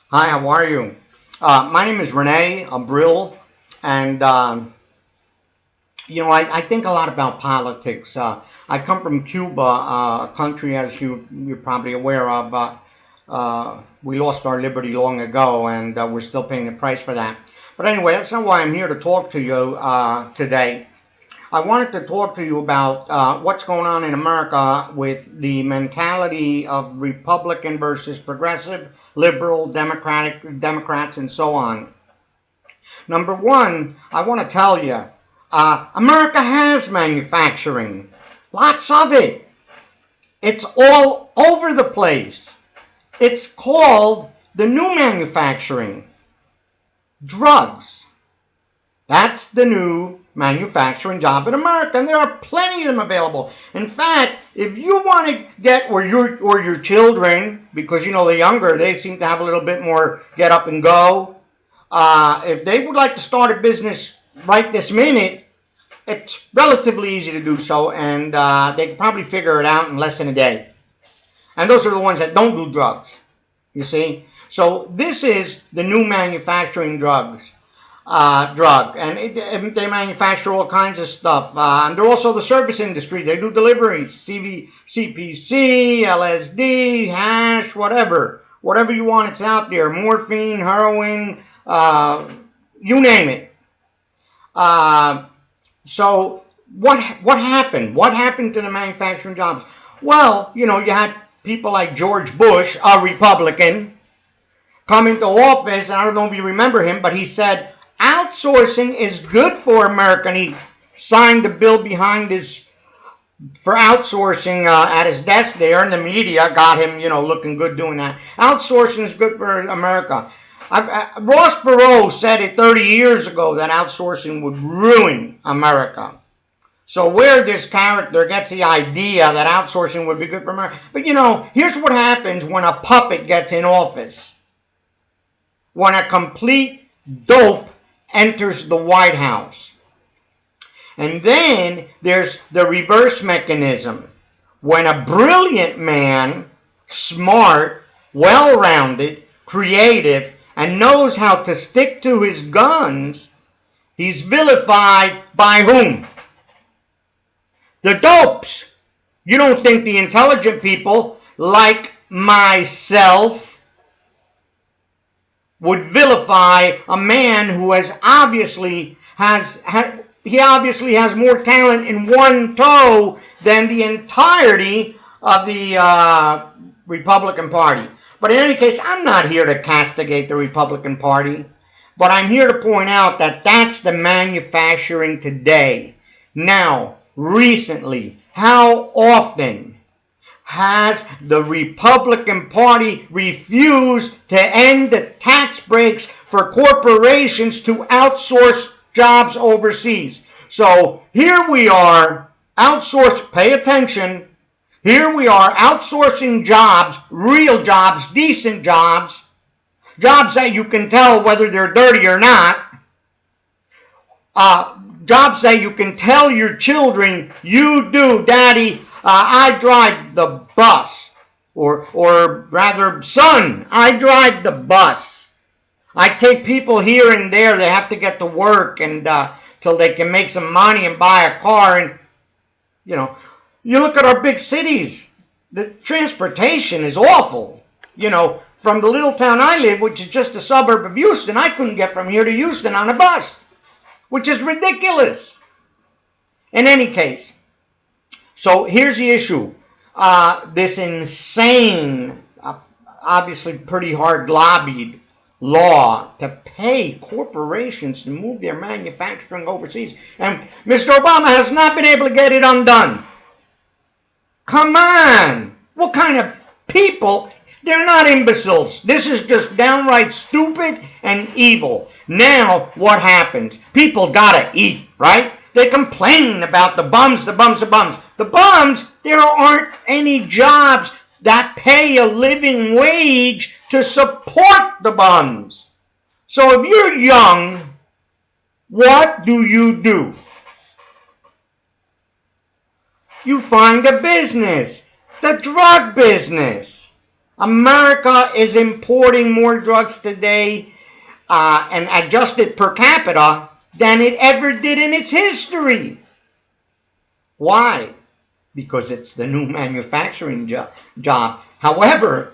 Hi, how are you? My name is Renee Abril, and I think a lot about politics. I come from Cuba, a country, as you're probably aware of. We lost our liberty long ago, and we're still paying the price for that. But anyway, that's not why I'm here to talk to you today. I wanted to talk to you about what's going on in America with the mentality of Republican versus progressive, liberal, Democrats, and so on. Number one, I want to tell you, America has manufacturing, lots of it. It's all over the place. It's called the new manufacturing, drugs. That's the new manufacturing job in America, and there are plenty of them available. In fact, if you want to get or your children, because the younger, they seem to have a little bit more get up and go. If they would like to start a business right this minute, it's relatively easy to do so, and they can probably figure it out in less than a day. And those are the ones that don't do drugs. You see, so this is the new manufacturing drug, and they manufacture all kinds of stuff. And they're also the service industry. They do deliveries, CPC, LSD, hash, whatever you want. It's out there. Morphine, heroin, you name it. So what happened? What happened to the manufacturing jobs? Well, you had people like George Bush, a Republican, come into office, and I don't know if you remember him, but he said outsourcing is good for America, and he signed the bill for outsourcing at his desk there, and the media got him, looking good doing that. Outsourcing is good for America. Ross Perot said it 30 years ago that outsourcing would ruin America. So where this character gets the idea that outsourcing would be good for America. But here's what happens when a puppet gets in office. When a complete dope enters the White House. And then there's the reverse mechanism. When a brilliant man, smart, well-rounded, creative, and knows how to stick to his guns, he's vilified by whom? The dopes. You don't think the intelligent people, like myself, would vilify a man who obviously has more talent in one toe than the entirety of the Republican Party. But in any case, I'm not here to castigate the Republican Party, but I'm here to point out that that's the manufacturing today. Now, recently, how often has the Republican Party refused to end the tax breaks for corporations to outsource jobs overseas? So here we are, pay attention, here we are outsourcing jobs, real jobs, decent jobs, jobs that you can tell whether they're dirty or not, jobs that you can tell your children, you do, Daddy, I drive the bus. Or rather, son, I drive the bus. I take people here and there. They have to get to work and till they can make some money and buy a car. And, you look at our big cities. The transportation is awful. From the little town I live, which is just a suburb of Houston, I couldn't get from here to Houston on a bus, which is ridiculous. In any case, so here's the issue. This insane, obviously pretty hard lobbied law to pay corporations to move their manufacturing overseas. And Mr. Obama has not been able to get it undone. Come on. What kind of people? They're not imbeciles. This is just downright stupid and evil. Now, what happens? People gotta eat, right? They complain about the bums. The bums, there aren't any jobs that pay a living wage to support the bums. So if you're young, what do? You find a business, the drug business. America is importing more drugs today and adjusted per capita than it ever did in its history. Why? Because it's the new manufacturing job. However,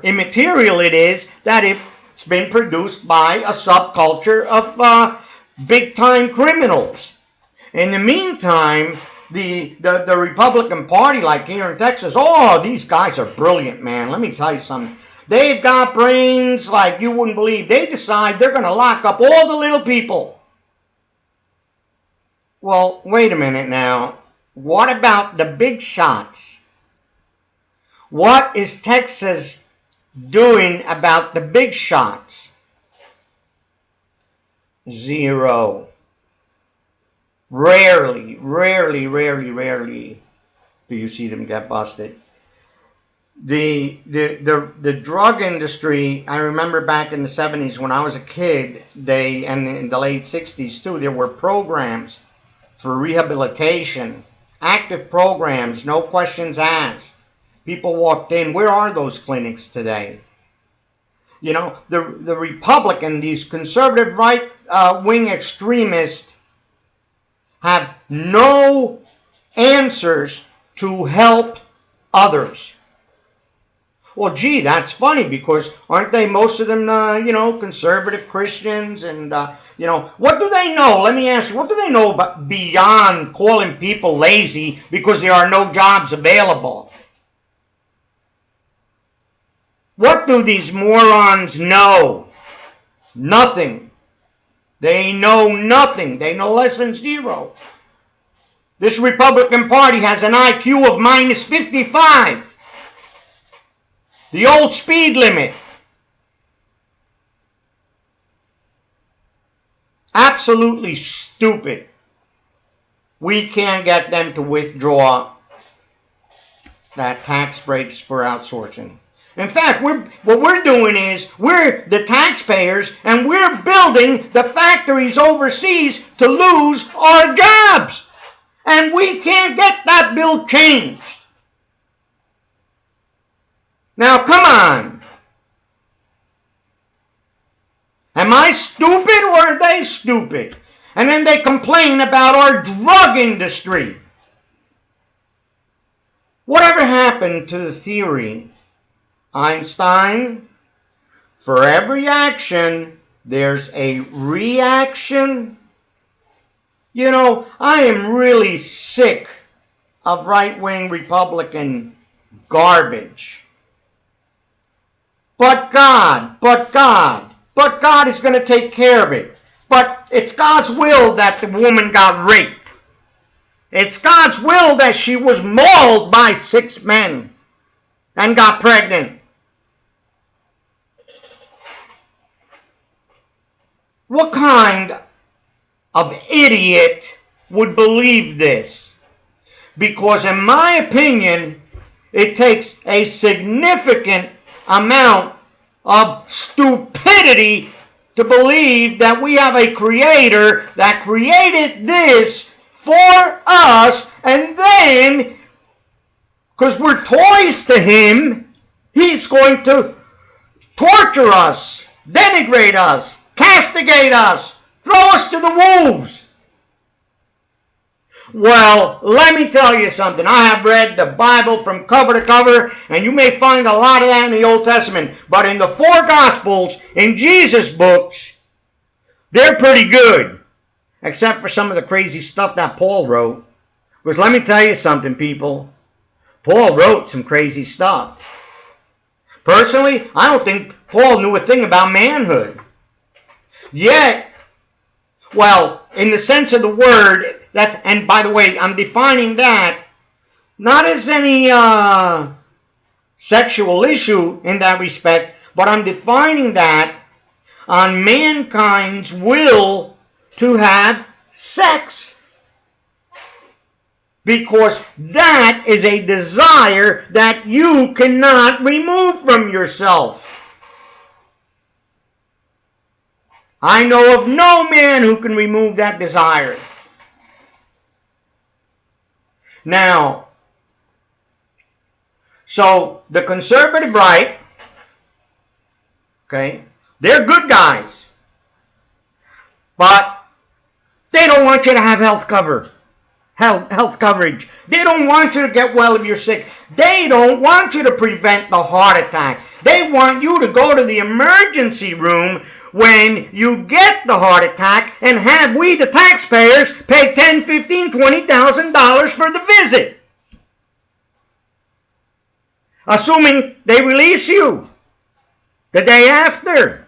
immaterial it is that it's been produced by a subculture of big-time criminals. In the meantime, the Republican Party, like here in Texas, oh, these guys are brilliant, man. Let me tell you something. They've got brains like you wouldn't believe. They decide they're going to lock up all the little people. Well, wait a minute now. What about the big shots? What is Texas doing about the big shots? Zero. Rarely do you see them get busted. The drug industry, I remember back in the 70s when I was a kid, and in the late 60s too, there were programs for rehabilitation, active programs, no questions asked. People walked in. Where are those clinics today? You know, the Republican, these conservative right-wing extremists have no answers to help others. Well, gee, that's funny because aren't they, most of them, conservative Christians? And, what do they know? Let me ask you, what do they know about beyond calling people lazy because there are no jobs available? What do these morons know? Nothing. They know nothing. They know less than zero. This Republican Party has an IQ of minus 55. The old speed limit. Absolutely stupid. We can't get them to withdraw that tax breaks for outsourcing. In fact, what we're doing is we're the taxpayers and we're building the factories overseas to lose our jobs. And we can't get that bill changed. Now, come on. Am I stupid or are they stupid? And then they complain about our drug industry. Whatever happened to the theory, Einstein, for every action, there's a reaction? You know, I am really sick of right-wing Republican garbage. But God is going to take care of it. But it's God's will that the woman got raped. It's God's will that she was mauled by 6 men and got pregnant. What kind of idiot would believe this? Because in my opinion, it takes a significant amount of stupidity to believe that we have a creator that created this for us, and then, because we're toys to him, he's going to torture us, denigrate us, castigate us, throw us to the wolves. Well, let me tell you something. I have read the Bible from cover to cover, and you may find a lot of that in the Old Testament. But in the 4 Gospels, in Jesus' books, they're pretty good. Except for some of the crazy stuff that Paul wrote. Because let me tell you something, people. Paul wrote some crazy stuff. Personally, I don't think Paul knew a thing about manhood. Yet, well, in the sense of the word, and by the way, I'm defining that not as any sexual issue in that respect, but I'm defining that on mankind's will to have sex. Because that is a desire that you cannot remove from yourself. I know of no man who can remove that desire. Now, So the conservative right, okay, they're good guys, but they don't want you to have health coverage. They don't want you to get well if you're sick. They don't want you to prevent the heart attack. They want you to go to the emergency room when you get the heart attack and have we, the taxpayers, pay $10,000, $15,000, $20,000 for the visit. Assuming they release you the day after.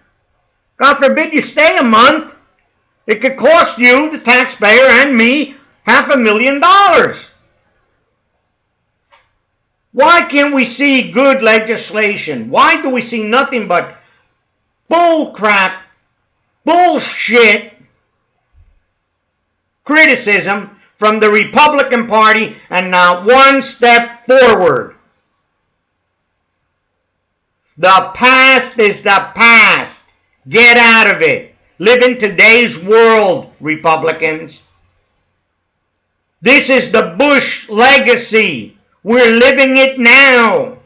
God forbid you stay a month. It could cost you, the taxpayer, and me, $500,000. Why can't we see good legislation? Why do we see nothing but bull crap, bullshit criticism from the Republican Party and not one step forward? The past is the past. Get out of it. Live in today's world, Republicans. This is the Bush legacy. We're living it now.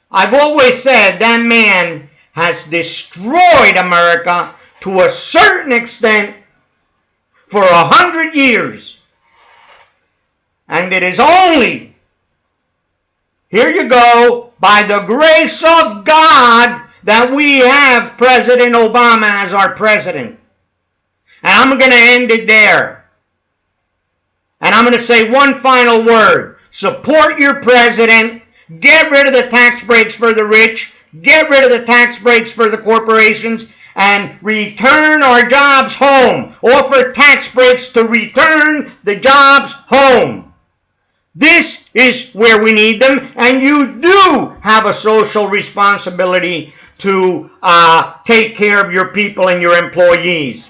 I've always said that man has destroyed America to a certain extent for 100 years. And it is only, here you go, by the grace of God that we have President Obama as our president. And I'm going to end it there. And I'm going to say one final word. Support your president. Get rid of the tax breaks for the rich. Get rid of the tax breaks for the corporations. And return our jobs home. Offer tax breaks to return the jobs home. This is where we need them, and you do have a social responsibility to take care of your people and your employees.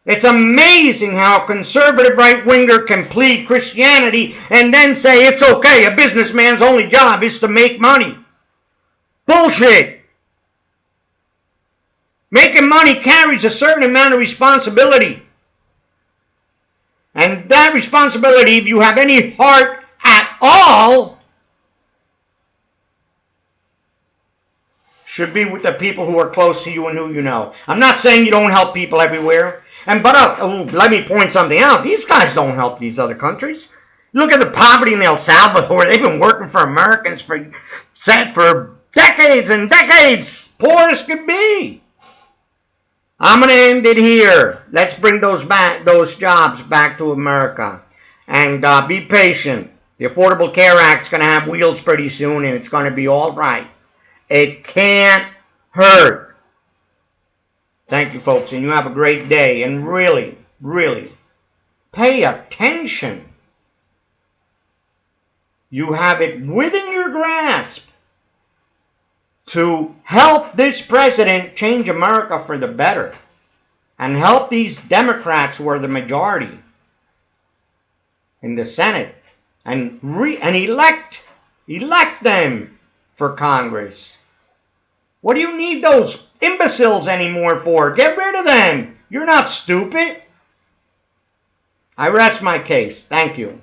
It's amazing how a conservative right-winger can plead Christianity and then say it's okay, a businessman's only job is to make money. Bullshit! Making money carries a certain amount of responsibility. And that responsibility, if you have any heart at all, should be with the people who are close to you and who you know. I'm not saying you don't help people everywhere. But let me point something out. These guys don't help these other countries. Look at the poverty in El Salvador. They've been working for Americans for decades and decades. Poor as could be. I'm going to end it here. Let's bring those jobs back to America. And be patient. The Affordable Care Act's going to have wheels pretty soon, and it's going to be all right. It can't hurt. Thank you, folks, and you have a great day. And really, really, pay attention. You have it within your grasp to help this president change America for the better and help these Democrats who are the majority in the Senate and elect them for Congress. What do you need those imbeciles anymore for? Get rid of them. You're not stupid. I rest my case. Thank you.